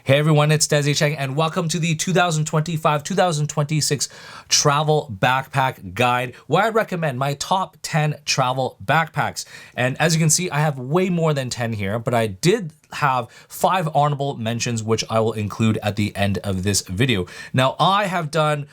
Hey everyone, it's Desy Cheng and welcome to the 2025-2026 Travel Backpack Guide, where I recommend my top 10 travel backpacks. And as you can see, I have way more than 10 here, but I did have 5 honorable mentions, which I will include at the end of this video. Now, I have done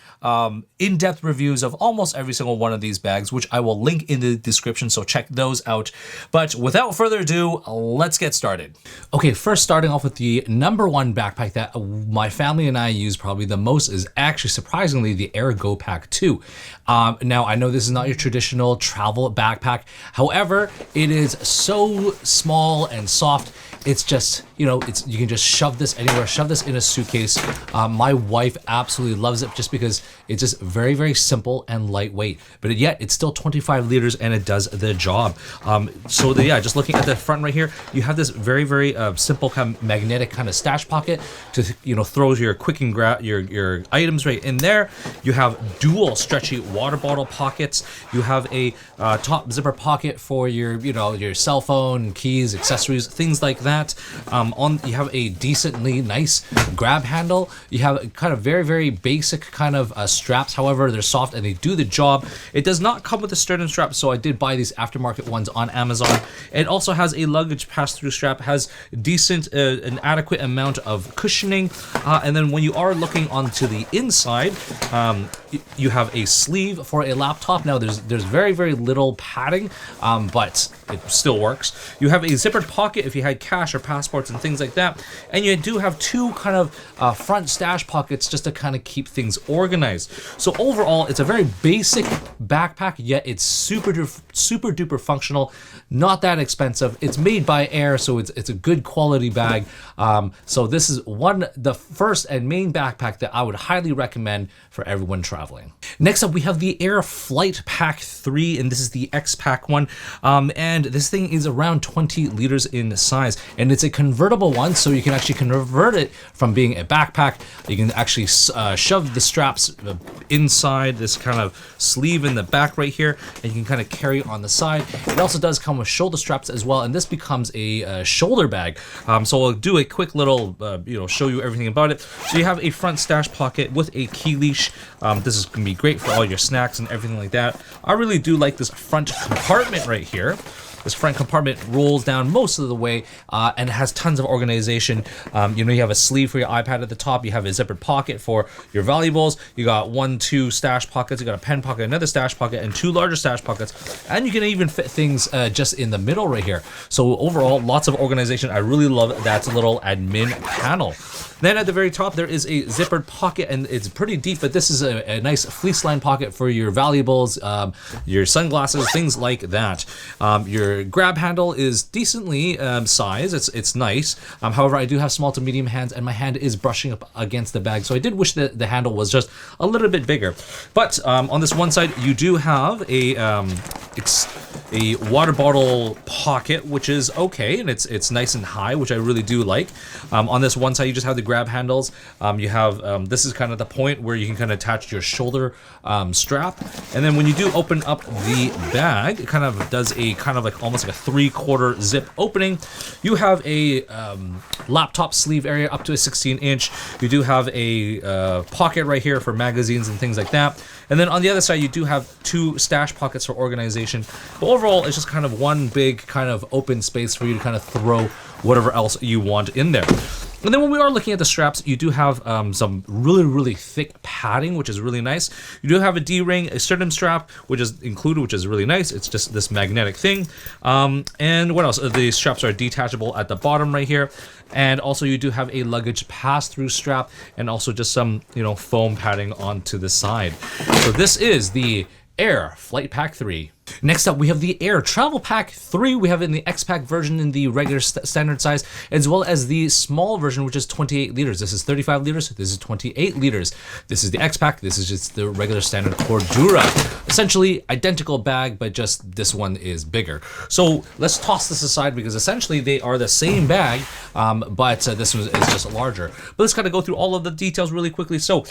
in-depth reviews of almost every single one of these bags, which I will link in the description, so check those out. But without further ado, let's get started. Okay, first starting off with the number one backpack that my family and I use probably the most is actually surprisingly the AER Go Pack 2. Now, I know this is not your traditional travel backpack. However, it is so small and soft. It's just, you know, you can just shove this anywhere, shove this in a suitcase. My wife absolutely loves it just because it's just very, very simple and lightweight, but yet it's still 25 liters and it does the job. Yeah, just looking at the front right here, you have this very, very simple kind of magnetic kind of stash pocket to, you know, throw your quick and grab your items right in there. You have dual stretchy water bottle pockets. You have a top zipper pocket for your cell phone, keys, accessories, things like that. You have a decently nice grab handle. You have kind of very, very basic kind of straps. However, they're soft and they do the job. It does not come with a sternum strap, so I did buy these aftermarket ones on Amazon. It also has a luggage pass-through strap, has decent, an adequate amount of cushioning. And then when you are looking onto the inside, you have a sleeve for a laptop. Now there's very, very little padding, but it still works. You have a zippered pocket if you had cash or passports and things like that, and you do have 2 kind of front stash pockets just to kind of keep things organized. So overall, it's a very basic backpack, yet it's super duper functional, not that expensive. It's made by AER, so it's a good quality bag. So this is the first and main backpack that I would highly recommend for everyone traveling. Next up, we have the AER Flight Pack 3, and this is the X-Pack one. And this thing is around 20 liters in size, and it's a convertible one, so you can actually convert it from being a backpack. You can actually shove the straps inside this kind of sleeve in the back right here, and you can kind of carry it on the side. It also does come with shoulder straps as well, and this becomes a shoulder bag. So I'll do a quick little, show you everything about it. So you have a front stash pocket with a key leash. This is going to be great for all your snacks and everything like that. I really do like this front compartment right here. This front compartment rolls down most of the way and has tons of organization. You have a sleeve for your iPad at the top. You have a zippered pocket for your valuables. You got 2 stash pockets. You got a pen pocket, another stash pocket, and 2 larger stash pockets. And you can even fit things just in the middle right here. So overall, lots of organization. I really love that little admin panel. Then at the very top, there is a zippered pocket, and it's pretty deep, but this is a nice fleece line pocket for your valuables, your sunglasses, things like that. Your grab handle is decently sized. It's nice. However, I do have small to medium hands, and my hand is brushing up against the bag, so I did wish that the handle was just a little bit bigger. But on this one side, you do have a water bottle pocket, which is okay, and it's nice and high, which I really do like. On this one side, you just have the grab handles. You have this is kind of the point where you can kind of attach your shoulder strap, and then when you do open up the bag, it kind of does a kind of like almost like a 3/4 zip opening. You have a laptop sleeve area up to a 16-inch. You do have a pocket right here for magazines and things like that. And then on the other side, you do have 2 stash pockets for organization. But overall, it's just kind of one big kind of open space for you to kind of throw whatever else you want in there. And then when we are looking at the straps, you do have some really, really thick padding, which is really nice. You do have a D-ring, a sternum strap, which is included, which is really nice. It's just this magnetic thing. And what else? The straps are detachable at the bottom right here. And also you do have a luggage pass-through strap and also just some, foam padding onto the side. So this is the AER Flight Pack 3. Next up, we have the AER Travel Pack 3. We have it in the X-Pack version in the regular standard size, as well as the small version, which is 28 liters. This is 35 liters. This is 28 liters. This is the X-Pack. This is just the regular standard Cordura. Essentially, identical bag, but just this one is bigger. So let's toss this aside because essentially they are the same bag, but this one is just larger. But let's kind of go through all of the details really quickly. So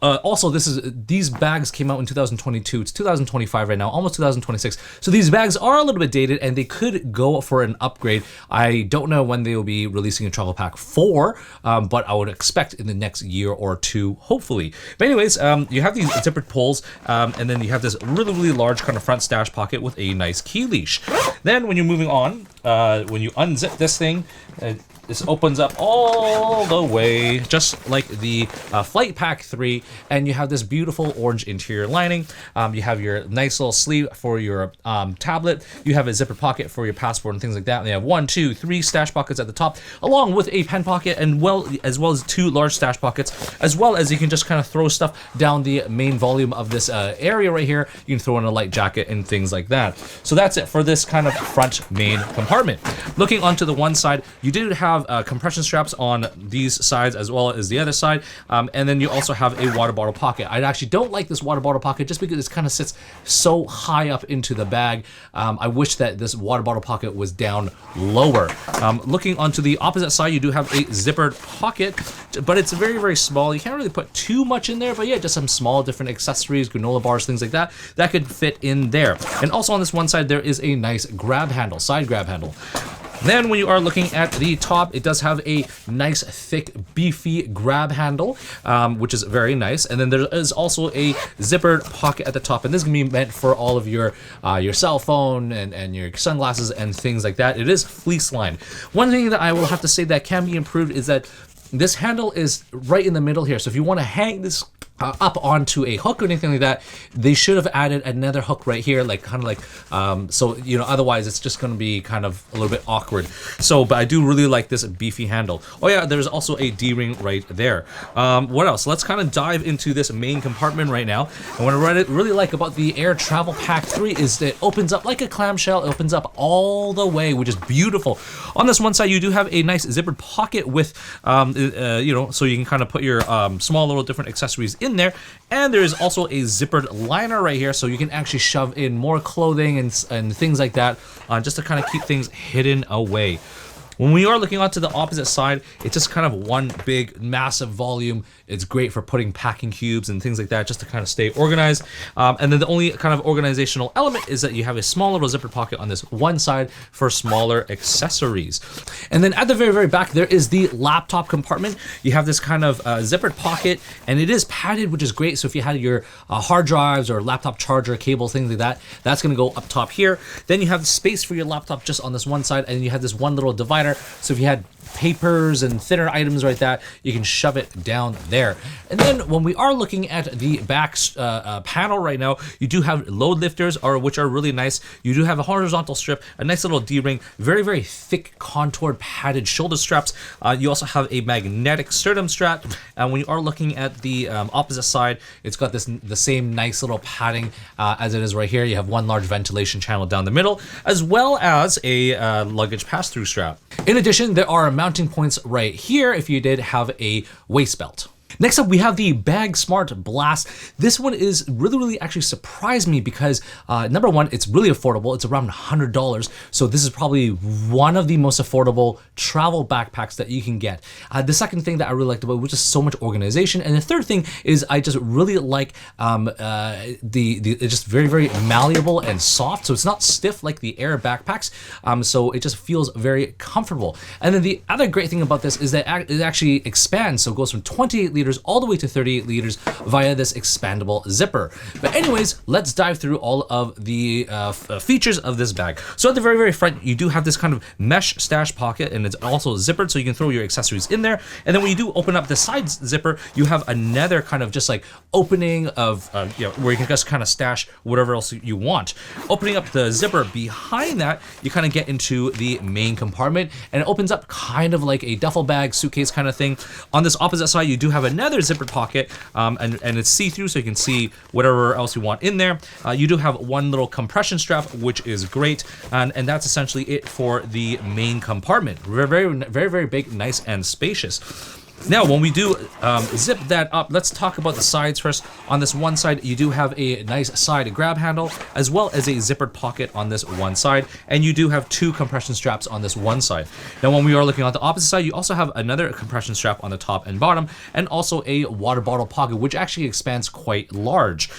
also, these bags came out in 2022. It's 2025 right now, almost 2026. 2026. So these bags are a little bit dated and they could go for an upgrade. I don't know when they will be releasing a travel pack 4, but I would expect in the next year or two, hopefully. But anyways, you have these zippered pulls, and then you have this really large kind of front stash pocket with a nice key leash. Then when you're moving on, when you unzip this thing, this opens up all the way, just like the Flight Pack 3, and you have this beautiful orange interior lining. You have your nice little sleeve for your tablet. You have a zipper pocket for your passport and things like that. And you have 1, 2, 3 stash pockets at the top, along with a pen pocket, and as well as 2 large stash pockets, as well as you can just kind of throw stuff down the main volume of this area right here. You can throw in a light jacket and things like that. So that's it for this kind of front main compartment. Looking onto the one side, you do have compression straps on these sides as well as the other side, and then you also have a water bottle pocket. I actually don't like this water bottle pocket just because it kind of sits so high up into the bag. I wish that this water bottle pocket was down lower. Looking onto the opposite side, you do have a zippered pocket, but it's very small. You can't really put too much in there, but yeah, just some small different accessories, granola bars, things like that could fit in there. And also on this one side, there is a nice grab handle, side grab handle. Then when you are looking at the top, it does have a nice thick beefy grab handle, which is very nice. And then there is also a zippered pocket at the top, and this is gonna be meant for all of your cell phone and your sunglasses and things like that. It is fleece lined. One thing that I will have to say that can be improved is that this handle is right in the middle here. So if you want to hang this up onto a hook or anything like that, they should have added another hook right here, like kind of like so you know, otherwise it's just going to be kind of a little bit awkward. So but I do really like this beefy handle. Oh yeah, there's also a D-ring right there. What else? Let's kind of dive into this main compartment right now. And what I really like about the AER Travel Pack 3 is that it opens up like a clamshell. It opens up all the way, which is beautiful. On this one side, you do have a nice zippered pocket with you know, so you can kind of put your small little different accessories in there, and there is also a zippered liner right here, so you can actually shove in more clothing and things like that, just to kind of keep things hidden away. When we are looking onto the opposite side, it's just kind of one big massive volume. It's great for putting packing cubes and things like that, just to kind of stay organized. And then the only kind of organizational element is that you have a small little zipper pocket on this one side for smaller accessories. And then at the very back, there is the laptop compartment. You have this kind of zippered pocket, and it is padded, which is great. So if you had your hard drives or laptop charger, cable, things like that, that's gonna go up top here. Then you have space for your laptop just on this one side, and you have this one little divider. So if you had papers and thinner items like that, you can shove it down there. And then when we are looking at the back panel right now, you do have load lifters, which are really nice. You do have a horizontal strip, a nice little D-ring, very thick contoured padded shoulder straps. You also have a magnetic sternum strap. And when you are looking at the opposite side, it's got the same nice little padding as it is right here. You have one large ventilation channel down the middle, as well as a luggage pass-through strap. In addition, there are mounting points right here if you did have a waist belt. Next up, we have the Bagsmart Blast. This one is really actually surprised me because number one, it's really affordable. It's around $100. So this is probably one of the most affordable travel backpacks that you can get. The second thing that I really liked about it was just so much organization. And the third thing is I just really like it's just very malleable and soft. So it's not stiff like the AER backpacks. So it just feels very comfortable. And then the other great thing about this is that it actually expands. So it goes from 28 liters all the way to 38 liters via this expandable zipper. But anyways, let's dive through all of the features of this bag. So at the very front, you do have this kind of mesh stash pocket, and it's also zippered, so you can throw your accessories in there. And then when you do open up the side zipper, you have another kind of just like opening of you know, where you can just kind of stash whatever else you want. Opening up the zipper behind that, you kind of get into the main compartment, and it opens up kind of like a duffel bag, suitcase kind of thing. On this opposite side, you do have another zipper pocket, and it's see-through, so you can see whatever else you want in there. You do have one little compression strap, which is great, and that's essentially it for the main compartment. Very big, nice, and spacious. Now, when we do zip that up, let's talk about the sides first. On this one side, you do have a nice side grab handle, as well as a zippered pocket on this one side, and you do have 2 compression straps on this one side. Now, when we are looking at the opposite side, you also have another compression strap on the top and bottom, and also a water bottle pocket, which actually expands quite large.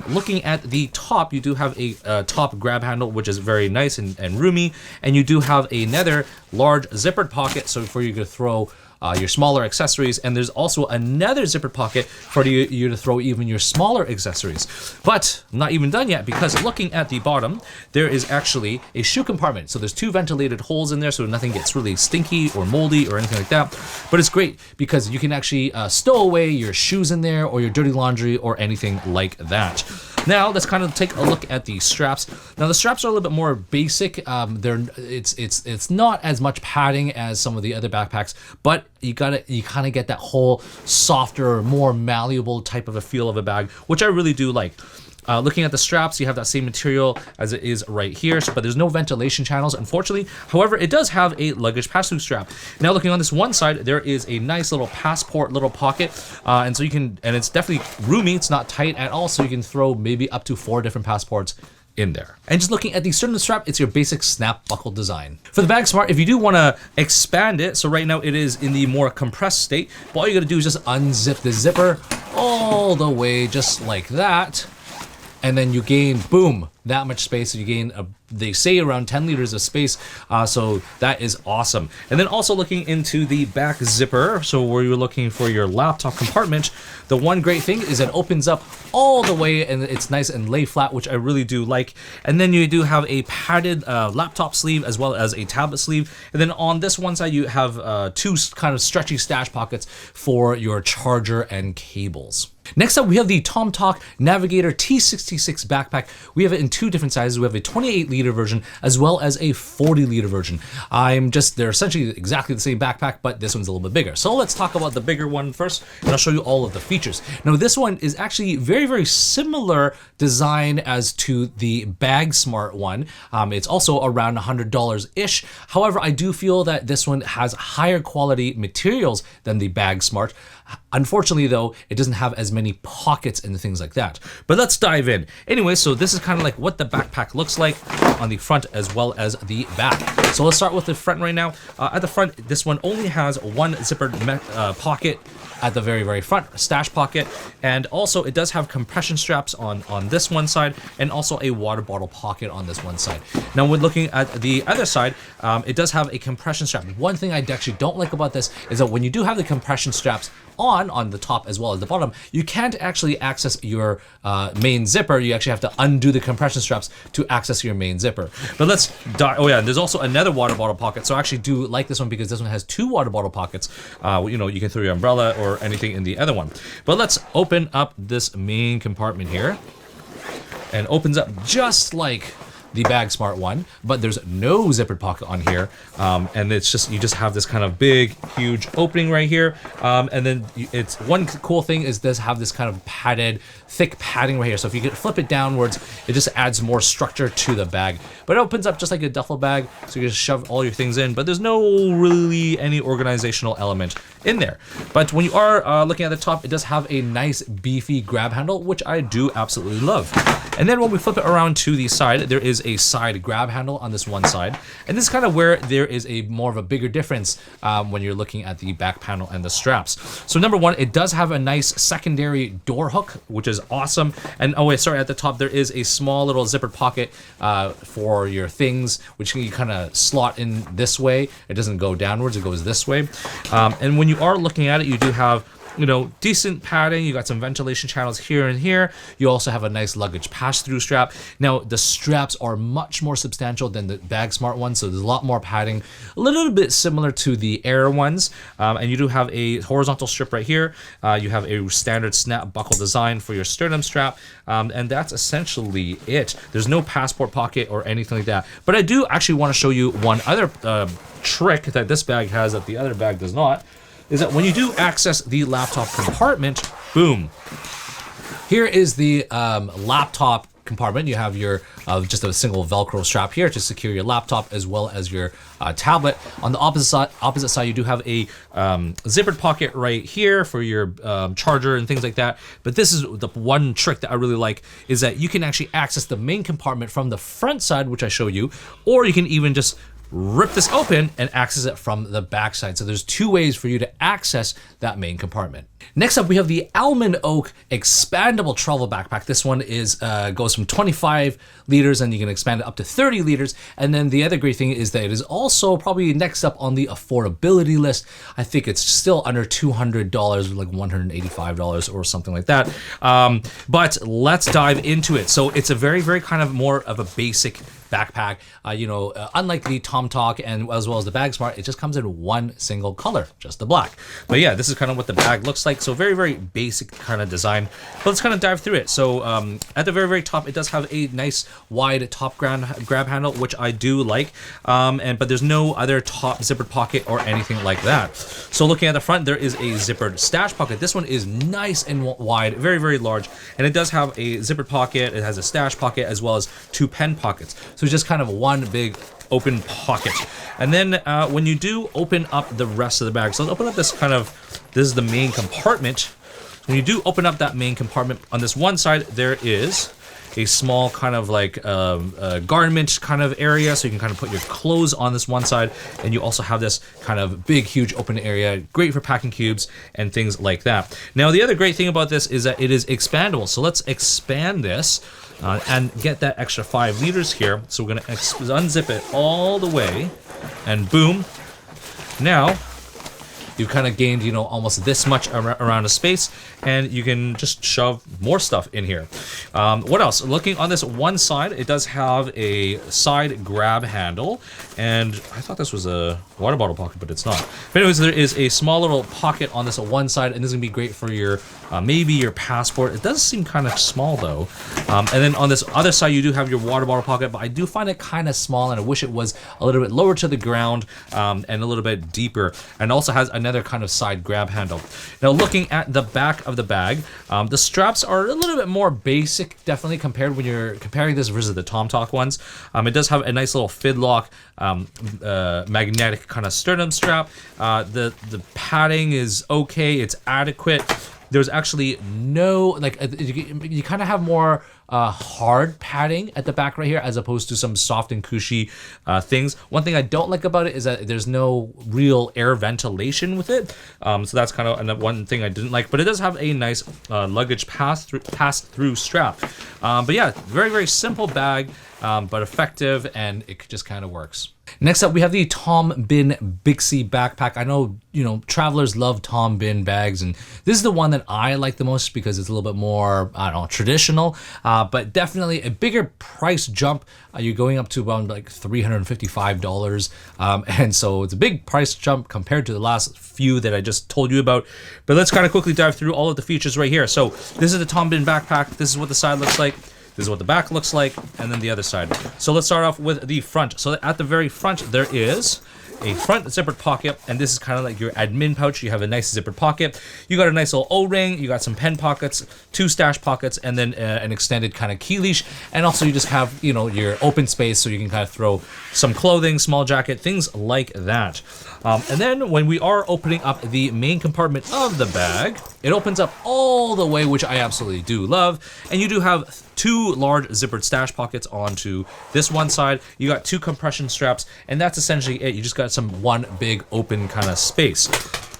Looking at the top, you do have a top grab handle, which is very nice and roomy, and you do have another large zippered pocket, so for you to throw your smaller accessories, and there's also another zippered pocket for you to throw even your smaller accessories. But I'm not even done yet, because looking at the bottom, there is actually a shoe compartment. So there's 2 ventilated holes in there, so nothing gets really stinky or moldy or anything like that. But it's great because you can actually stow away your shoes in there, or your dirty laundry, or anything like that. Now let's kind of take a look at the straps. Now the straps are a little bit more basic. It's not as much padding as some of the other backpacks, but you kind of get that whole softer, more malleable type of a feel of a bag, which I really do like. Looking at the straps, you have that same material as it is right here, but there's no ventilation channels, unfortunately. However, it does have a luggage pass-through strap. Now, looking on this one side, there is a nice little passport little pocket, and so you can, and it's definitely roomy. It's not tight at all, so you can throw maybe up to 4 different passports in there. And just looking at the sternum strap, it's your basic snap buckle design. For the Bagsmart, if you do want to expand it, so right now it is in the more compressed state, but all you got to do is just unzip the zipper all the way just like that. And then you gain, boom, that much space. You gain, they say around 10 liters of space. So that is awesome. And then also looking into the back zipper, so where you're looking for your laptop compartment, the one great thing is it opens up all the way and it's nice and lay flat, which I really do like. And then you do have a padded laptop sleeve as well as a tablet sleeve. And then on this one side, you have 2 kind of stretchy stash pockets for your charger and cables. Next up, we have the Tomtoc Navigator T66 backpack. We have it in 2 different sizes. We have a 28 liter version as well as a 40 liter version. They're essentially exactly the same backpack, but this one's a little bit bigger. So let's talk about the bigger one first, and I'll show you all of the features. Now, this one is actually very, very similar design as to the Bagsmart one. It's also around $100-ish. However, I do feel that this one has higher quality materials than the Bagsmart. Unfortunately, though, it doesn't have as many pockets and things like that. But let's dive in. Anyway, so this is kind of like what the backpack looks like on the front as well as the back. So let's start with the front right now. At the front, this one only has 1 zippered pocket at the very, very front, stash pocket. And also it does have compression straps on this one side, and also a water bottle pocket on this one side. Now, when looking at the other side, it does have a compression strap. One thing I actually don't like about this is that when you do have the compression straps on the top as well as the bottom, you can't actually access your main zipper. You actually have to undo the compression straps to access your main zipper. But let's oh yeah, and there's also another water bottle pocket. So I actually do like this one because this one has 2 water bottle pockets. You know, you can throw your umbrella or anything in the other one. But let's open up this main compartment here, and opens up just like the Bagsmart one, but there's no zippered pocket on here, and it's just, you just have this kind of big, huge opening right here, and then it's one cool thing is this have this kind of padded, thick padding right here. So if you could flip it downwards, it just adds more structure to the bag. But it opens up just like a duffel bag, so you just shove all your things in. But there's no really any organizational element in there. But when you are looking at the top, it does have a nice beefy grab handle, which I do absolutely love. And then when we flip it around to the side, there is a side grab handle on this one side. And this is kind of where there is a more of a bigger difference when you're looking at the back panel and the straps. So number one, it does have a nice secondary door hook, which is awesome. And oh wait, sorry, at the top there is a small little zippered pocket for your things, which you kind of slot in this way. It doesn't go downwards, it goes this way. And when you are looking at it, you do have, you know, decent padding. You got some ventilation channels here and here. You also have a nice luggage pass-through strap. Now, the straps are much more substantial than the Bagsmart ones, so there's a lot more padding, a little bit similar to the AER ones. And you do have a horizontal strip right here. You have a standard snap buckle design for your sternum strap, and that's essentially it. There's no passport pocket or anything like that. But I do actually want to show you one other trick that this bag has that the other bag does not, is that when you do access the laptop compartment, boom, here is the laptop compartment, you have your just a single Velcro strap here to secure your laptop as well as your tablet. On the opposite side, you do have a zippered pocket right here for your charger and things like that. But this is the one trick that I really like, is that you can actually access the main compartment from the front side, which I show you, or you can even just rip this open and access it from the back side. So there's two ways for you to access that main compartment. Next up, we have the Almond Oak expandable travel backpack. This one is goes from 25 liters and you can expand it up to 30 liters. And then the other great thing is that it is also probably next up on the affordability list. I think it's still under $200, like $185 or something like that. But let's dive into it. So it's a very, very kind of more of a basic backpack. Unlike the Tomtoc and as well as the Bagsmart, it just comes in one single color, just the black. But yeah, this is kind of what the bag looks like. So very, very basic kind of design. But let's kind of dive through it. So at the very, very top, it does have a nice wide top grab handle, which I do like. But there's no other top zippered pocket or anything like that. So looking at the front, there is a zippered stash pocket. This one is nice and wide, very, very large. And it does have a zippered pocket. It has a stash pocket as well as two pen pockets. So it's just kind of one big open pocket. And then when you do open up the rest of the bag, so let's open up this is the main compartment. When you do open up that main compartment, on this one side, there is a small kind of like garment kind of area, so you can kind of put your clothes on this one side, and you also have this kind of big, huge open area, great for packing cubes and things like that. Now, the other great thing about this is that it is expandable. So let's expand this and get that extra 5 liters here. So we're gonna unzip it all the way, and boom. Now, you've kind of gained, almost this much around a space, and you can just shove more stuff in here. What else? Looking on this one side, it does have a side grab handle, and I thought this was a water bottle pocket, but it's not. But anyways, there is a small little pocket on this one side, and this is gonna be great for your maybe your passport. It does seem kind of small though. And then on this other side, you do have your water bottle pocket, but I do find it kind of small, and I wish it was a little bit lower to the ground and a little bit deeper, and also has another kind of side grab handle. Now, looking at the back of the bag, the straps are a little bit more basic, definitely compared when you're comparing this versus the Tomtoc ones. It does have a nice little fidlock magnetic kind of sternum strap. The padding is okay, it's adequate. There's actually no, you kind of have more hard padding at the back right here as opposed to some soft and cushy things. One thing I don't like about it is that there's no real air ventilation with it. So that's kind of one thing I didn't like, but it does have a nice luggage pass-through strap. But yeah, very, very simple bag, but effective, and it just kind of works. Next up, we have the Bihn Bixi backpack. I know, travelers love Bihn bags, and this is the one that I like the most because it's a little bit more, traditional, but definitely a bigger price jump. You're going up to around like $355, and so it's a big price jump compared to the last few that I just told you about. But let's kind of quickly dive through all of the features right here. So this is the Bihn backpack. This is what the side looks like. This is what the back looks like, and then the other side. So let's start off with the front. So at the very front, there is a front zippered pocket, and this is kind of like your admin pouch. You have a nice zippered pocket. You got a nice little O-ring. You got some pen pockets, 2 stash pockets, and then an extended kind of key leash. And also you just have, your open space so you can kind of throw some clothing, small jacket, things like that. And then when we are opening up the main compartment of the bag, it opens up all the way, which I absolutely do love. And you do have 2 large zippered stash pockets onto this one side. You got 2 compression straps, and that's essentially it. You just got one big open kind of space.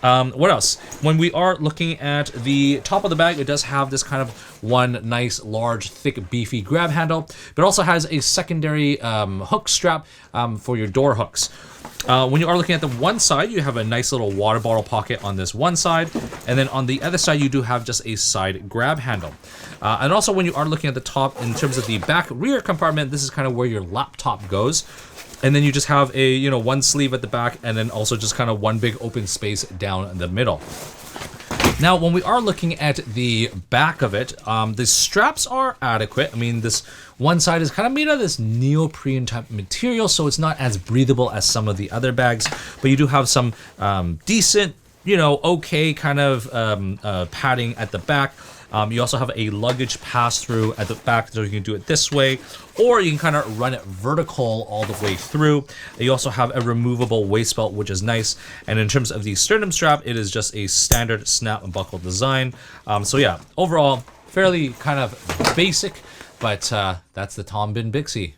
What else? When we are looking at the top of the bag, it does have this kind of one nice, large, thick, beefy grab handle, but also has a secondary hook strap for your door hooks. When you are looking at the one side, you have a nice little water bottle pocket on this one side, and then on the other side, you do have just a side grab handle. And also when you are looking at the top, in terms of the back rear compartment, this is kind of where your laptop goes. And then you just have a, one sleeve at the back, and then also just kind of one big open space down the middle. Now, when we are looking at the back of it, the straps are adequate. I mean, this one side is kind of made out of this neoprene type material, so it's not as breathable as some of the other bags, but you do have some decent you know, okay kind of padding at the back. You also have a luggage pass-through at the back, so you can do it this way, or you can kind of run it vertical all the way through. You also have a removable waist belt, which is nice. And in terms of the sternum strap, it is just a standard snap and buckle design. So yeah, overall, fairly kind of basic, but that's the Bihn Bixi.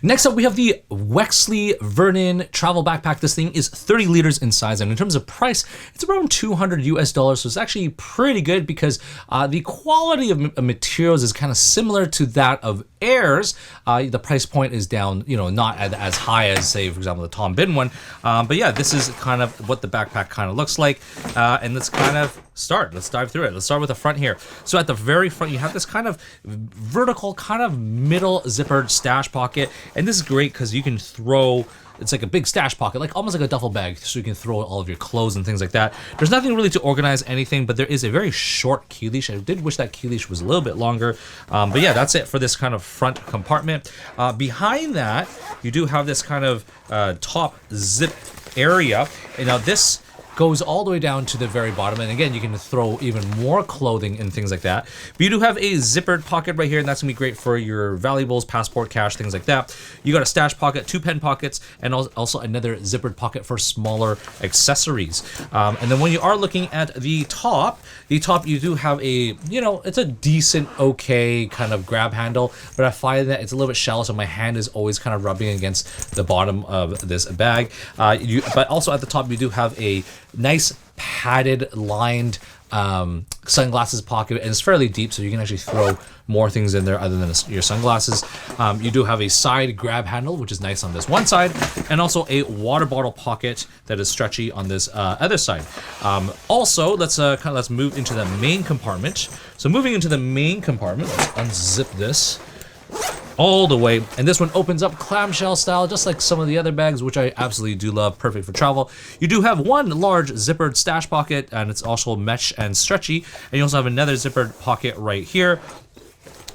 Next up, we have the Wexley Vernon travel backpack. This thing is 30 liters in size, and in terms of price, it's around $200 US. So it's actually pretty good because the quality of materials is kind of similar to that of AER's. The price point is down, you know, not as high as, say, for example, the Bihn one. But yeah, this is kind of what the backpack kind of looks like. And let's kind of start. Let's dive through it. Let's start with the front here. So at the very front, you have this kind of vertical, kind of middle zippered stash pocket. And this is great because you can throw, it's like a big stash pocket, like almost like a duffel bag, so you can throw all of your clothes and things like that. There's nothing really to organize anything, but there is a very short key leash. I did wish that key leash was a little bit longer. But yeah, that's it for this kind of front compartment. Behind that, you do have this kind of top zip area. And now this goes all the way down to the very bottom, and again, you can throw even more clothing and things like that. But you do have a zippered pocket right here, and that's gonna be great for your valuables, passport, cash, things like that. You got a stash pocket, 2 pen pockets, and also another zippered pocket for smaller accessories. And then when you are looking at the top you do have a, you know, it's a decent, okay kind of grab handle, but I find that it's a little bit shallow, so my hand is always kind of rubbing against the bottom of this bag. But also at the top, you do have a nice padded lined sunglasses pocket, and it's fairly deep, so you can actually throw more things in there other than your sunglasses. You do have a side grab handle, which is nice on this one side, and also a water bottle pocket that is stretchy on this other side. Also, let's move into the main compartment. So moving into the main compartment, let's unzip this all the way, and this one opens up clamshell style, just like some of the other bags, which I absolutely do love. Perfect for travel. You do have one large zippered stash pocket, and it's also mesh and stretchy, and you also have another zippered pocket right here.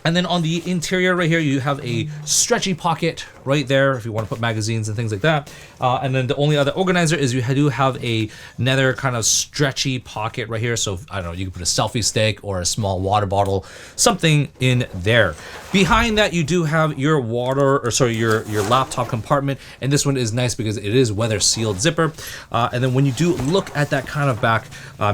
And then on the interior right here, you have a stretchy pocket right there if you want to put magazines and things like that. And then the only other organizer is you do have another kind of stretchy pocket right here. So I don't know, you can put a selfie stick or a small water bottle, something in there. Behind that, you do have your your laptop compartment, and this one is nice because it is weather sealed zipper. And then when you do look at that kind of back,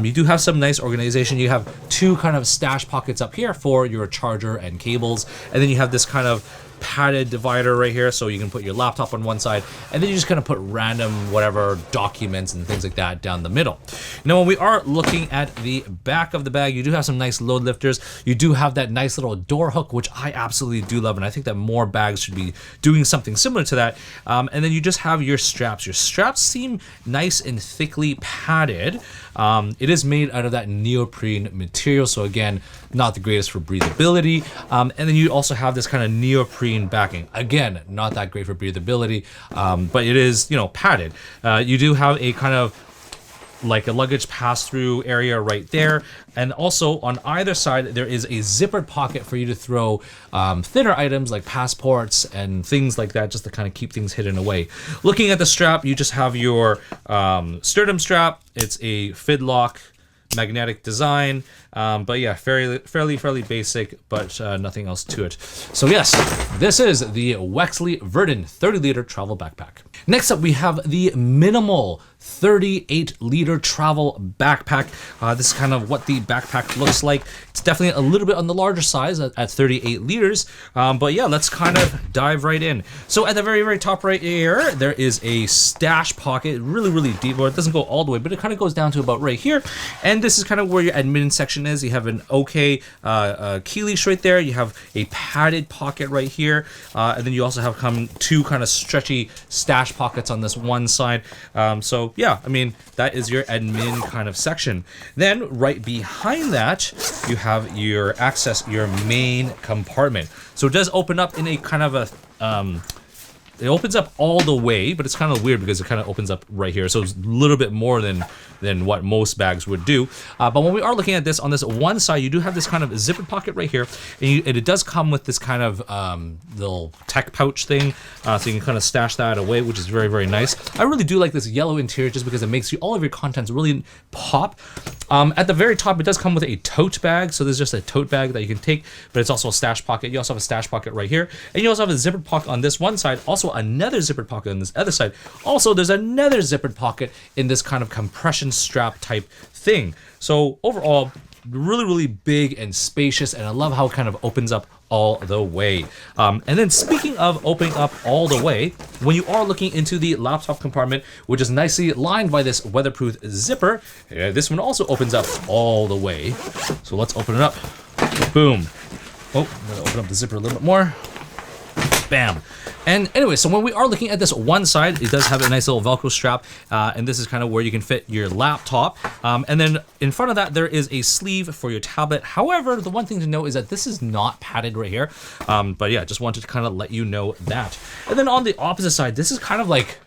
you do have some nice organization. You have 2 kind of stash pockets up here for your charger and cables, and then you have this kind of padded divider right here, so you can put your laptop on one side, and then you just kind of put random whatever documents and things like that down the middle. Now when we are looking at the back of the bag, you do have some nice load lifters. You do have that nice little door hook, which I absolutely do love, and I think that more bags should be doing something similar to that. And then you just have your straps. Your straps seem nice and thickly padded. It is made out of that neoprene material, so again, not the greatest for breathability. And then you also have this kind of neoprene backing. Again, not that great for breathability, but it is, you know, padded. You do have a kind of like a luggage pass-through area right there, and also on either side there is a zippered pocket for you to throw thinner items like passports and things like that, just to kind of keep things hidden away. Looking at the strap, you just have your sternum strap. It's a fidlock magnetic design, but yeah, fairly basic, but nothing else to it. So yes, this is the Wexley Vernon 30-liter travel backpack. Next up, we have the Minimul 38-liter travel backpack. This is kind of what the backpack looks like. It's definitely a little bit on the larger size at 38 liters, but yeah, let's kind of dive right in. So at the very top right here, there is a stash pocket, really deep, or it doesn't go all the way, but it kind of goes down to about right here, and this is kind of where your admin section is. You have an okay key leash right there. You have a padded pocket right here, and then you also have 2 kind of stretchy stash pockets on this one side. So yeah, I mean, that is your admin kind of section. Then right behind that, you have your main compartment. So it does open up in a kind of a it opens up all the way, but it's kind of weird because it kind of opens up right here. So it's a little bit more than what most bags would do. But when we are looking at this, on this one side, you do have this kind of zipper pocket right here. And it does come with this kind of little tech pouch thing. So you can kind of stash that away, which is very, very nice. I really do like this yellow interior just because it makes all of your contents really pop. At the very top, it does come with a tote bag. So there's just a tote bag that you can take, but it's also a stash pocket. You also have a stash pocket right here. And you also have a zipper pocket on this one side, also another zippered pocket on this other side. Also, there's another zippered pocket in this kind of compression strap type thing. So overall, really, really big and spacious, and I love how it kind of opens up all the way. And then speaking of opening up all the way, when you are looking into the laptop compartment, which is nicely lined by this weatherproof zipper, this one also opens up all the way. So let's open it up. Boom. Oh, I'm gonna open up the zipper a little bit more. Bam. And anyway, so when we are looking at this one side, it does have a nice little Velcro strap, and this is kind of where you can fit your laptop. And then in front of that, there is a sleeve for your tablet. However, the one thing to know is that this is not padded right here. But yeah, just wanted to kind of let you know that. And then on the opposite side, this is kind of like,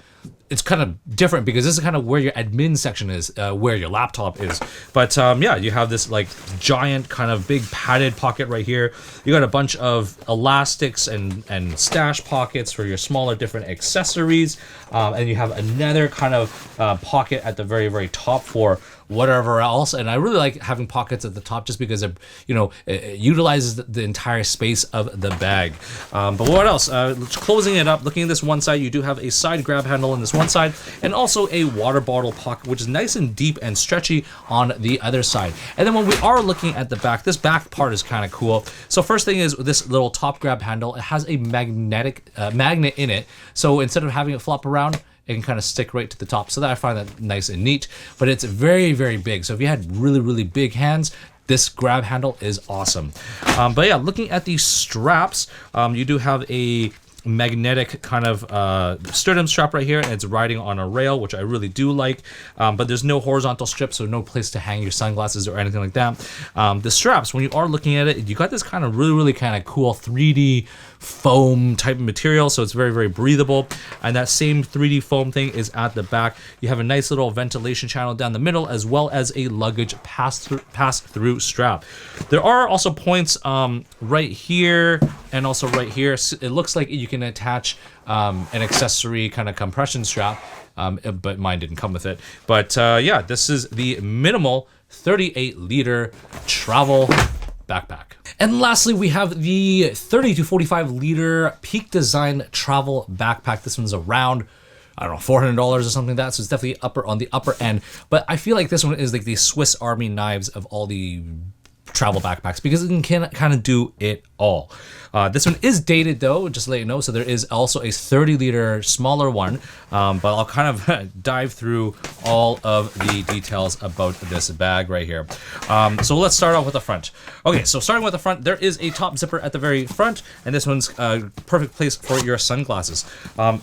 it's kind of different because this is kind of where your admin section is, where your laptop is. But yeah, you have this like giant kind of big padded pocket right here. You got a bunch of elastics and stash pockets for your smaller different accessories. And you have another kind of pocket at the very, very top for whatever else. And I really like having pockets at the top just because it, it utilizes the entire space of the bag. But what else? Closing it up, looking at this one side, you do have a side grab handle on this one side, and also a water bottle pocket, which is nice and deep and stretchy on the other side. And then when we are looking at the back, this back part is kind of cool. So first thing is this little top grab handle. It has a magnet in it. So instead of having it flop around, it can kind of stick right to the top. So that I find that nice and neat, but it's very, very big. So if you had really, really big hands, this grab handle is awesome. But yeah, looking at these straps, you do have a magnetic kind of sternum strap right here, and it's riding on a rail, which I really do like. But there's no horizontal strip, so no place to hang your sunglasses or anything like that. The straps, when you are looking at it, you got this kind of really kind of cool 3D foam type of material, so it's very, very breathable. And that same 3D foam thing is at the back. You have a nice little ventilation channel down the middle, as well as a luggage pass-through strap. There are also points right here and also right here. It looks like you can attach an accessory kind of compression strap, but mine didn't come with it. But yeah, this is the Minimul 38-liter travel backpack. And lastly, we have the 30 to 45 liter Peak Design travel backpack. This one's around, I don't know, $400 or something like that. So it's definitely on the upper end. But I feel like this one is like the Swiss Army knives of all the travel backpacks because it can kind of do it all. This one is dated though, just to let you know. So there is also a 30 liter smaller one, but I'll kind of dive through all of the details about this bag right here. So let's start off with the front. Okay, so starting with the front, there is a top zipper at the very front, and this one's a perfect place for your sunglasses.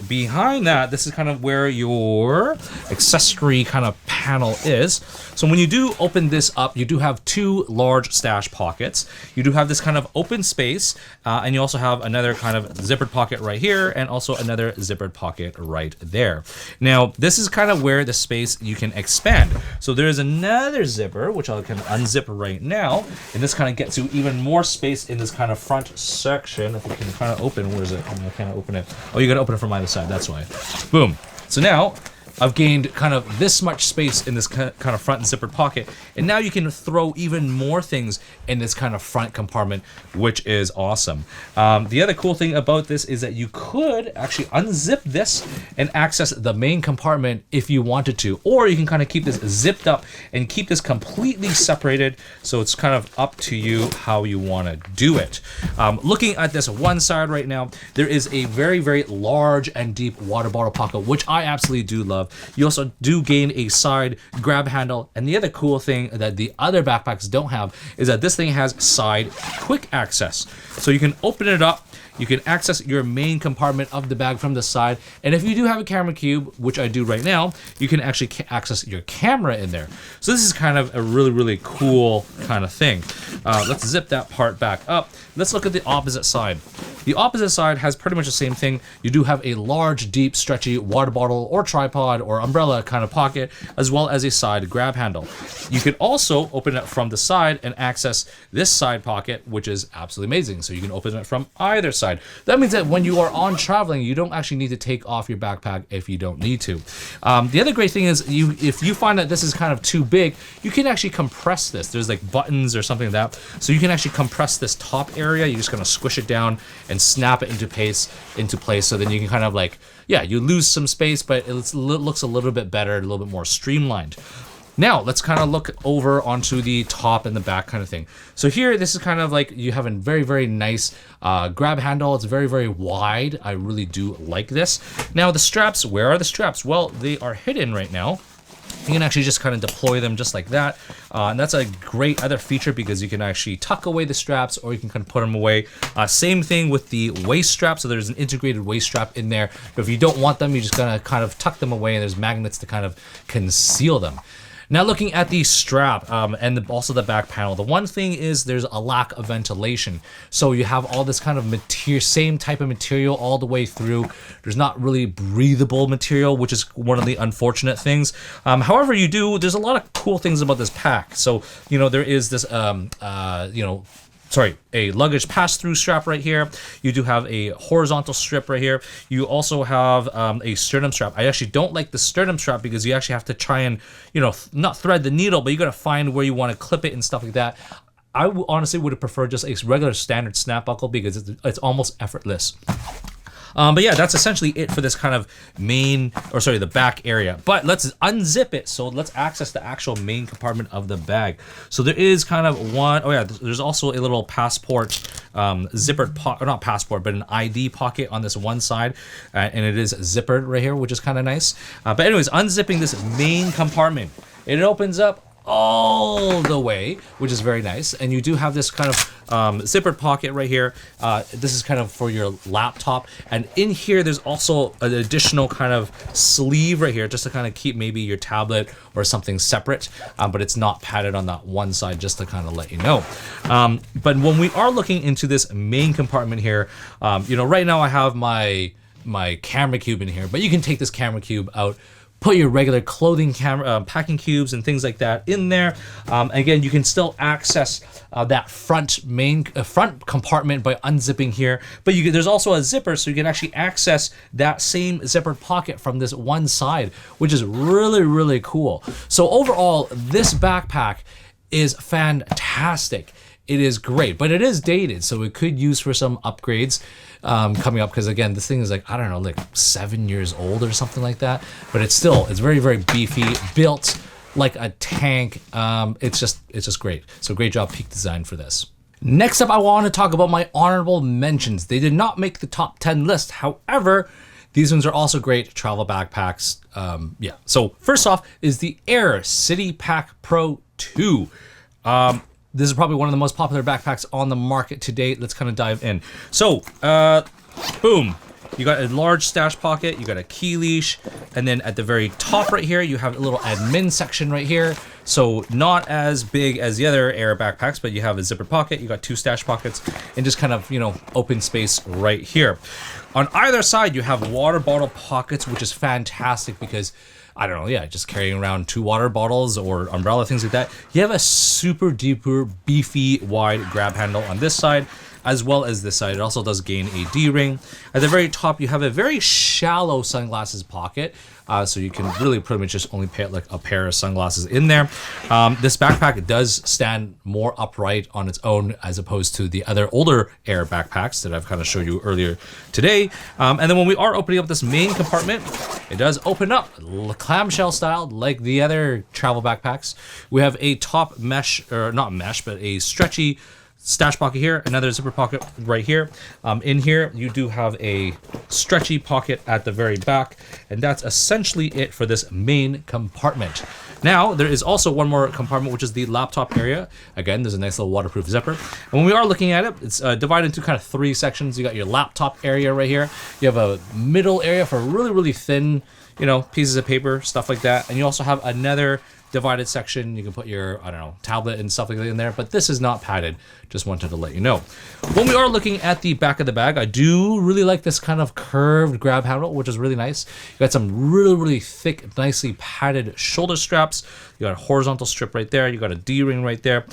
Behind that, this is kind of where your accessory kind of panel is. So when you do open this up, you do have two large stash pockets. You do have this kind of open space, and you also have another kind of zippered pocket right here, and also another zippered pocket right there. Now, this is kind of where the space you can expand. So there is another zipper, which I can unzip right now, and this kind of gets you even more space in this kind of front section. If you can kind of open, where is it? I can't open it. Oh, you got to open it from either side. That's why. Boom. So now I've gained kind of this much space in this kind of front zippered pocket, and now you can throw even more things in this kind of front compartment, which is awesome. The other cool thing about this is that you could actually unzip this and access the main compartment if you wanted to, or you can kind of keep this zipped up and keep this completely separated, so it's kind of up to you how you want to do it. Looking at this one side right now, there is a very, very large and deep water bottle pocket, which I absolutely do love. You also do gain a side grab handle, and the other cool thing that the other backpacks don't have is that this thing has side quick access. So you can open it up, you can access your main compartment of the bag from the side, and if you do have a camera cube, which I do right now, you can actually access your camera in there. So this is kind of a really, really cool kind of thing. Let's zip that part back up. Let's look at the opposite side. The opposite side has pretty much the same thing. You do have a large, deep, stretchy water bottle or tripod or umbrella kind of pocket, as well as a side grab handle. You can also open it from the side and access this side pocket, which is absolutely amazing. So you can open it from either side. That means that when you are on traveling, you don't actually need to take off your backpack if you don't need to. The other great thing is if you find that this is kind of too big, you can actually compress this. There's like buttons or something like that. So you can actually compress this top area. You're just gonna squish it down and snap it into place. So then you can kind of like, yeah, you lose some space, but it looks a little bit better, a little bit more streamlined. Now, let's kind of look over onto the top and the back kind of thing. So here, this is kind of like you have a very, very nice grab handle. It's very, very wide. I really do like this. Now, the straps, where are the straps? Well, they are hidden right now. You can actually just kind of deploy them just like that. And that's a great other feature because you can actually tuck away the straps or you can kind of put them away. Same thing with the waist strap. So there's an integrated waist strap in there. But if you don't want them, you're just gonna kind of tuck them away and there's magnets to kind of conceal them. Now looking at the strap and also the back panel, the one thing is there's a lack of ventilation. So you have all this kind of material, same type of material all the way through. There's not really breathable material, which is one of the unfortunate things. However, there's a lot of cool things about this pack. So, you know, there is this, a luggage pass-through strap right here. You do have a horizontal strip right here. You also have a sternum strap. I actually don't like the sternum strap because you actually have to try and, you know, not thread the needle, but you got to find where you want to clip it and stuff like that. I honestly would have preferred just a regular standard snap buckle because it's almost effortless. But yeah, that's essentially it for this kind of the back area. But let's unzip it. So let's access the actual main compartment of the bag. So there is kind of there's also a little passport zippered pocket, not passport, but an ID pocket on this one side. And it is zippered right here, which is kind of nice. But anyways, unzipping this main compartment, it opens up all the way, which is very nice. And you do have this kind of zippered pocket right here. This is kind of for your laptop, and in here there's also an additional kind of sleeve right here just to kind of keep maybe your tablet or something separate, but it's not padded on that one side, just to kind of let you know. But when we are looking into this main compartment here, you know, right now I have my camera cube in here, but you can take this camera cube out, put your regular clothing packing cubes and things like that in there. Again, you can still access that front compartment by unzipping here, but there's also a zipper, so you can actually access that same zippered pocket from this one side, which is really, really cool. So overall, this backpack is fantastic. It is great, but it is dated, so it could use for some upgrades coming up, because again, this thing is like, I don't know, like 7 years old or something like that, but it's very, very beefy, built like a tank. It's just great. So great job, Peak Design, for this. Next up, I want to talk about my honorable mentions. They did not make the top 10 list. However, these ones are also great travel backpacks. So first off is the AER City Pack Pro 2. This is probably one of the most popular backpacks on the market to date. Let's kind of dive in. So, boom. You got a large stash pocket, you got a key leash, and then at the very top right here, you have a little admin section right here. So not as big as the other AER backpacks, but you have a zipper pocket, you got 2 stash pockets, and just kind of, you know, open space right here. On either side, you have water bottle pockets, which is fantastic because, I don't know, yeah, just carrying around 2 water bottles or umbrella, things like that. You have a super duper beefy wide grab handle on this side, as well as this side. It also does gain a D-ring. At the very top, you have a very shallow sunglasses pocket, so you can really pretty much just only put like a pair of sunglasses in there. This backpack does stand more upright on its own as opposed to the other older AER backpacks that I've kind of showed you earlier today. And then when we are opening up this main compartment, it does open up clamshell style like the other travel backpacks. We have a top mesh, or not mesh, but a stretchy stash pocket here, another zipper pocket right here. In here, you do have a stretchy pocket at the very back, and that's essentially it for this main compartment. Now, there is also one more compartment, which is the laptop area. Again, there's a nice little waterproof zipper. And when we are looking at it, it's divided into kind of 3 sections. You got your laptop area right here. You have a middle area for really, really thin, you know, pieces of paper, stuff like that. And you also have another divided section. You can put your, I don't know, tablet and stuff like that in there, but this is not padded. Just wanted to let you know. When we are looking at the back of the bag, I do really like this kind of curved grab handle, which is really nice. You got some really thick, nicely padded shoulder straps. You got a horizontal strip right there. You got a D-ring right there.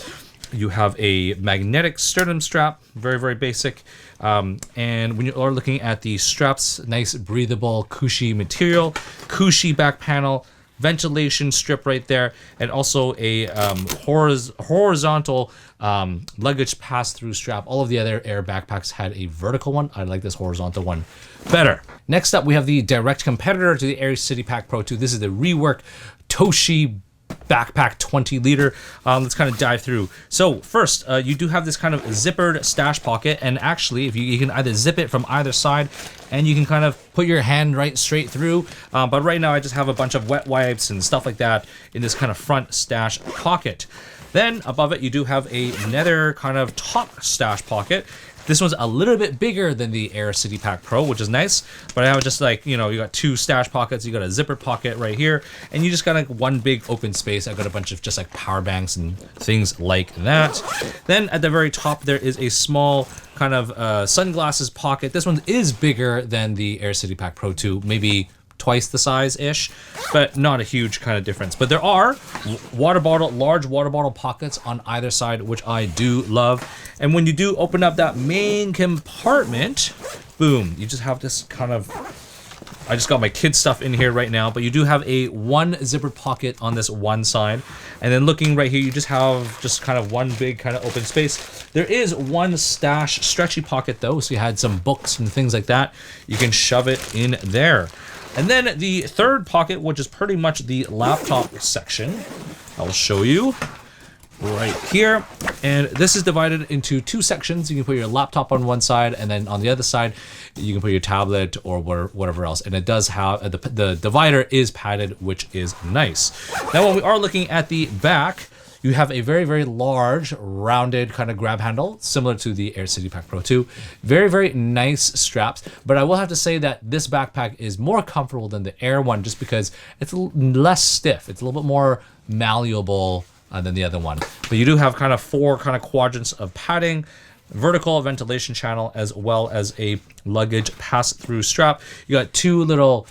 You have a magnetic sternum strap, very basic. And when you are looking at the straps, nice breathable cushy material, cushy back panel, ventilation strip right there, and also a horizontal luggage pass-through strap. All of the other Air backpacks had a vertical one. I like this horizontal one better. Next up, we have the direct competitor to the AER City Pack Pro 2. This is the Rework Toshi backpack 20 liter. Let's kind of dive through. So first, you do have this kind of zippered stash pocket, and actually if you can either zip it from either side and you can kind of put your hand right straight through, but right now I just have a bunch of wet wipes and stuff like that in this kind of front stash pocket. Then above it you do have another kind of top stash pocket. This one's a little bit bigger than the AER City Pack Pro, which is nice. But I have just like, you know, you got two stash pockets, you got a zipper pocket right here, and you just got like one big open space. I've got a bunch of just like power banks and things like that. Then at the very top, there is a small kind of sunglasses pocket. This one is bigger than the AER City Pack Pro 2, maybe twice the size-ish, but not a huge kind of difference. But there are large water bottle pockets on either side, which I do love. And when you do open up that main compartment, boom, you just have this kind of, I just got my kid stuff in here right now, but you do have a one zippered pocket on this one side. And then looking right here, you just have just kind of one big kind of open space. There is one stash stretchy pocket though, so you had some books and things like that. You can shove it in there. And then the third pocket, which is pretty much the laptop section, I'll show you right here. And this is divided into two sections. You can put your laptop on one side, and then on the other side, you can put your tablet or whatever else. And it does have, the divider is padded, which is nice. Now, when we are looking at the back, you have a very large rounded kind of grab handle, similar to the AER City Pack Pro 2. Very nice straps, but I will have to say that this backpack is more comfortable than the AER one just because it's less stiff. It's a little bit more malleable than the other one. But you do have kind of four kind of quadrants of padding, vertical ventilation channel, as well as a luggage pass-through strap. You got two little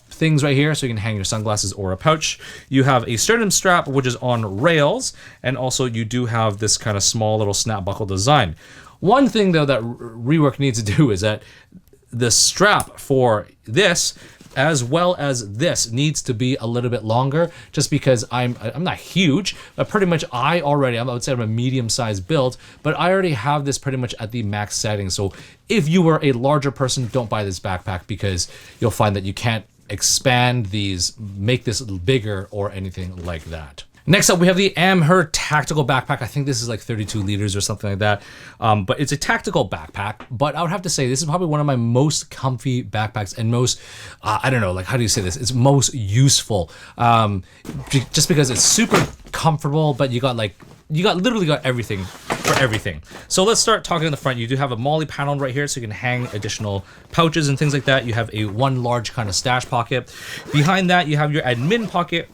things right here so you can hang your sunglasses or a pouch. You have a sternum strap, which is on rails, and also you do have this kind of small little snap buckle design. One thing though that Rework needs to do is that the strap for this as well as this needs to be a little bit longer, just because I'm not huge, but pretty much I would say I'm a medium-sized build, but I already have this pretty much at the max setting. So if you were a larger person, don't buy this backpack because you'll find that you can't expand these, make this bigger or anything like that. Next up, we have the Amheh Tactical backpack. I think this is like 32 liters or something like that. But it's a tactical backpack. But I would have to say this is probably one of my most comfy backpacks and most, I don't know, like how do you say this? It's most useful. Just because it's super comfortable, but you literally got everything for everything. So let's start talking in the front. You do have a MOLLE panel right here so you can hang additional pouches and things like that. You have a one large kind of stash pocket. Behind that, you have your admin pocket.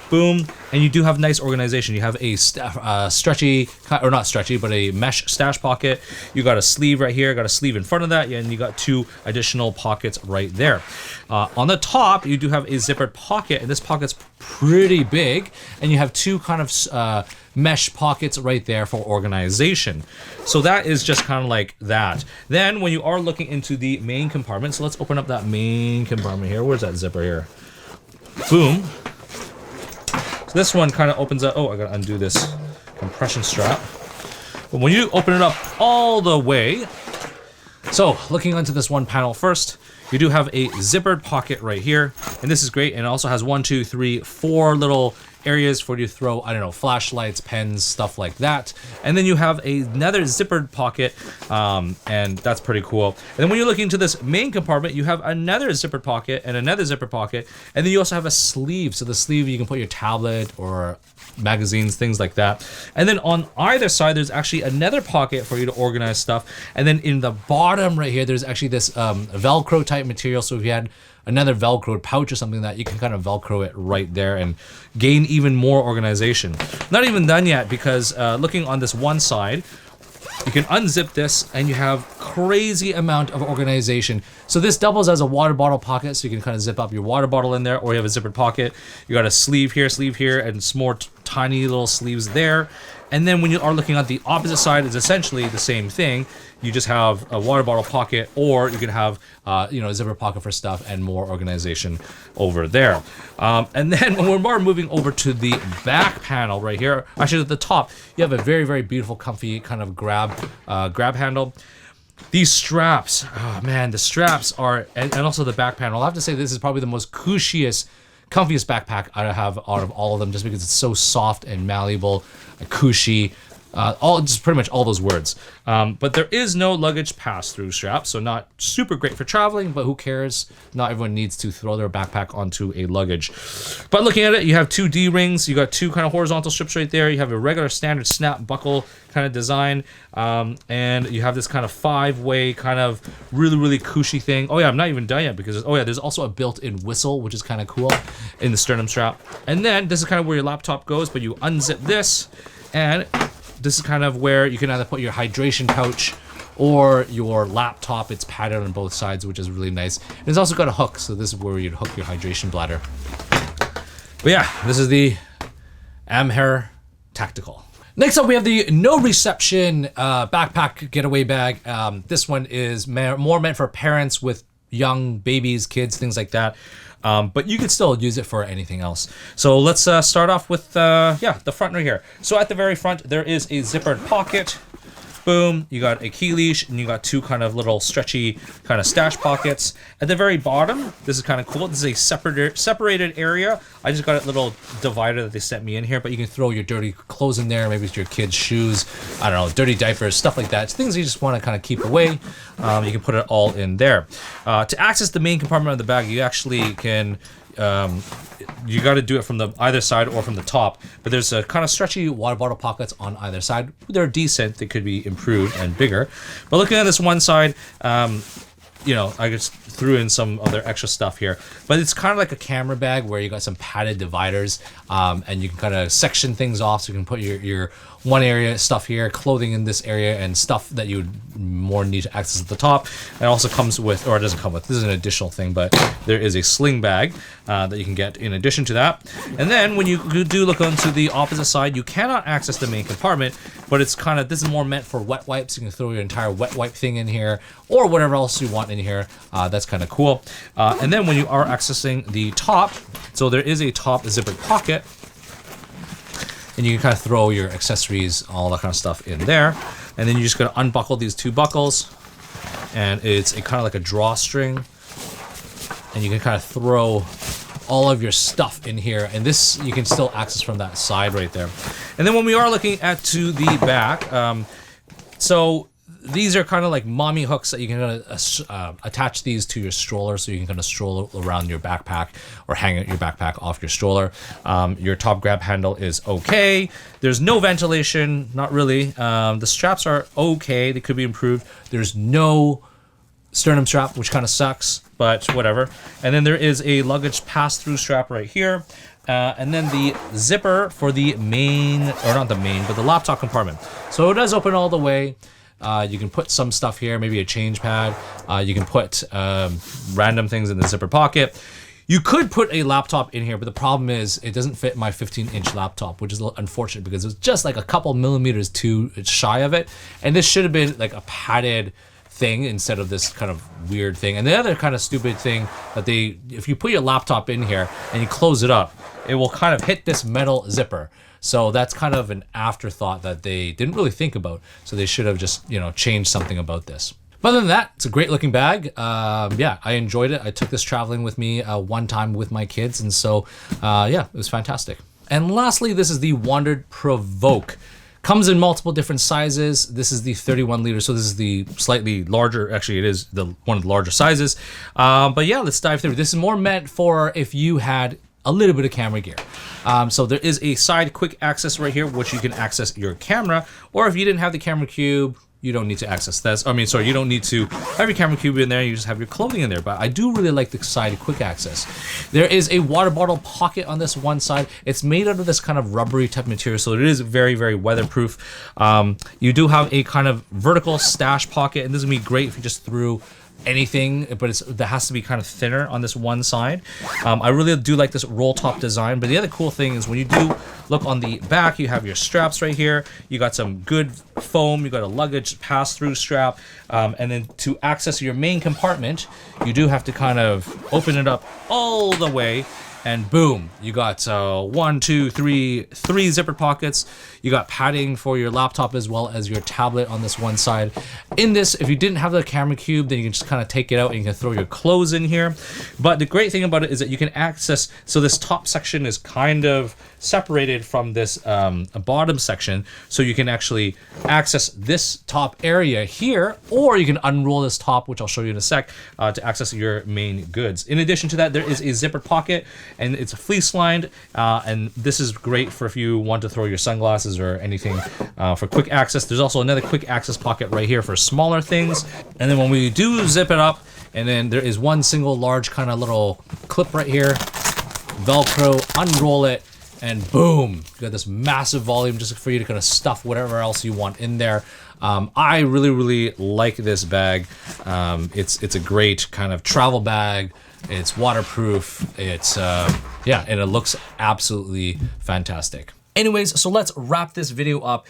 Boom. And you do have nice organization. You have a stretchy, or not stretchy, but a mesh stash pocket. You got a sleeve right here, got a sleeve in front of that, and you got two additional pockets right there. On the top, you do have a zippered pocket, and this pocket's pretty big, and you have two kind of mesh pockets right there for organization. So that is just kind of like that. Then when you are looking into the main compartment, so let's open up that main compartment here. Where's that zipper here? Boom. So this one kind of opens up. Oh, I gotta undo this compression strap. But when you open it up all the way, so looking onto this one panel first, you do have a zippered pocket right here, and this is great. And it also has 1, 2, 3, 4 little areas for you to throw, I don't know, flashlights, pens, stuff like that. And then you have another zippered pocket, and that's pretty cool. And then when you're looking into this main compartment, you have another zippered pocket and another zippered pocket, and then you also have a sleeve. So the sleeve, you can put your tablet or magazines, things like that. And then on either side, there's actually another pocket for you to organize stuff. And then in the bottom right here, there's actually this Velcro type material. So if you had another Velcroed pouch or something that you can kind of Velcro it right there and gain even more organization. Not even done yet, because looking on this one side, you can unzip this and you have crazy amount of organization. So this doubles as a water bottle pocket, so you can kind of zip up your water bottle in there, or you have a zippered pocket. You got a sleeve here, and some more tiny little sleeves there. And then when you are looking at the opposite side, it's essentially the same thing. You just have a water bottle pocket, or you can have, you know, a zipper pocket for stuff and more organization over there. And then when we're moving over to the back panel right here, actually at the top, you have a very, very beautiful, comfy kind of grab handle. These straps, oh man, the straps are, and also the back panel. I'll have to say this is probably the most cushiest, comfiest backpack I have out of all of them, just because it's so soft and malleable, cushy, just pretty much all those words. But there is no luggage pass-through strap, so not super great for traveling, but who cares? Not everyone needs to throw their backpack onto a luggage. But looking at it, you have two D-rings, you got two kind of horizontal strips right there, you have a regular standard snap buckle kind of design, and you have this kind of 5-way kind of really, really cushy thing. Oh yeah, I'm not even done yet, because there's also a built-in whistle, which is kind of cool in the sternum strap. And then this is kind of where your laptop goes, but you unzip this, and this is kind of where you can either put your hydration pouch or your laptop. It's padded on both sides, which is really nice. And it's also got a hook, so this is where you'd hook your hydration bladder. But yeah, this is the Amheh Tactical. Next up, we have the no reception backpack getaway bag. This one is more meant for parents with young babies, kids, things like that. But you could still use it for anything else. So let's start off with the front right here. So at the very front, there is a zippered pocket. Boom, you got a key leash, and you got two kind of little stretchy kind of stash pockets. At the very bottom, this is kind of cool. This is a separated area. I just got a little divider that they sent me in here, but you can throw your dirty clothes in there, maybe it's your kids' shoes, I don't know, dirty diapers, stuff like that. It's things you just want to kind of keep away. You can put it all in there. To access the main compartment of the bag, you actually can you got to do it from the either side or from the top, but there's a kind of stretchy water bottle pockets on either side. They're decent, they could be improved and bigger, but looking at this one side, you know, I just threw in some other extra stuff here, but it's kind of like a camera bag where you got some padded dividers, and you can kind of section things off, so you can put your one area stuff here, clothing in this area, and stuff that you would more need to access at the top. It also comes with, or it doesn't come with, this is an additional thing, but there is a sling bag that you can get in addition to that. And then when you do look onto the opposite side, you cannot access the main compartment, but it's kind of, this is more meant for wet wipes. You can throw your entire wet wipe thing in here, or whatever else you want in here. That's kind of cool. And then when you are accessing the top, so there is a top zippered pocket, and you can kind of throw your accessories, all that kind of stuff in there. And then you just gotta unbuckle these two buckles, and it's a kind of like a drawstring, and you can kind of throw all of your stuff in here, and this you can still access from that side right there. And then when we are looking at to the back, so these are kind of like mommy hooks that you can attach these to your stroller, so you can kind of stroll around your backpack or hang your backpack off your stroller. Your top grab handle is okay. There's no ventilation, not really. The straps are okay, they could be improved. There's no sternum strap, which kind of sucks, but whatever. And then there is a luggage pass-through strap right here. And then the zipper for the main, or not the main, but the laptop compartment. So it does open all the way. You can put some stuff here, maybe a change pad. You can put random things in the zipper pocket. You could put a laptop in here, but the problem is it doesn't fit my 15-inch laptop, which is unfortunate because it's just like a couple millimeters too shy of it. And this should have been like a padded thing instead of this kind of weird thing. And the other kind of stupid thing that if you put your laptop in here and you close it up, it will kind of hit this metal zipper. So that's kind of an afterthought that they didn't really think about. So they should have just, you know, changed something about this. But other than that, it's a great looking bag. Yeah, I enjoyed it. I took this traveling with me one time with my kids. And so, yeah, it was fantastic. And lastly, this is the Wandrd Prvke. Comes in multiple different sizes. This is the 31 liter, so this is the slightly larger. Actually, it is one of the larger sizes. But yeah, let's dive through. This is more meant for if you had a little bit of camera gear. So there is a side quick access right here, which you can access your camera, or if you didn't have the camera cube, you don't need to access this. I mean, sorry, you don't need to have your camera cube in there. You just have your clothing in there. But I do really like the side quick access. There is a water bottle pocket on this one side. It's made out of this kind of rubbery type material, so it is very, very weatherproof. You do have a kind of vertical stash pocket, and this is gonna be great if you just threw anything, but that has to be kind of thinner on this one side. I really do like this roll top design, but the other cool thing is when you do look on the back, you have your straps right here. You got some good foam, you got a luggage pass-through strap, and then to access your main compartment, you do have to kind of open it up all the way, and boom, you got 1, 2, 3 zipper pockets. You got padding for your laptop as well as your tablet on this one side. In this, if you didn't have the camera cube, then you can just kind of take it out and you can throw your clothes in here. But the great thing about it is that you can access, so this top section is kind of separated from this bottom section, so you can actually access this top area here, or you can unroll this top, which I'll show you in a sec, to access your main goods. In addition to that, there is a zipper pocket, and it's fleece lined, and this is great for if you want to throw your sunglasses or anything for quick access. There's also another quick access pocket right here for smaller things. And then when we do zip it up, and then there is one single large kind of little clip right here, Velcro, unroll it, and boom, you got this massive volume just for you to kind of stuff whatever else you want in there. I really, really like this bag. It's a great kind of travel bag. It's waterproof. It's yeah, and it looks absolutely fantastic. Anyways, so let's wrap this video up.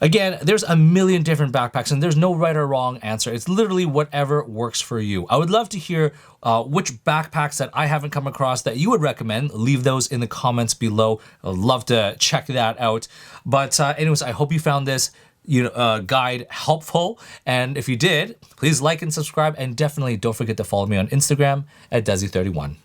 Again, there's a million different backpacks and there's no right or wrong answer. It's literally whatever works for you. I would love to hear which backpacks that I haven't come across that you would recommend. Leave those in the comments below. I'd love to check that out. But anyways, I hope you found this guide helpful. And if you did, please like and subscribe. And definitely don't forget to follow me on Instagram at Desy31.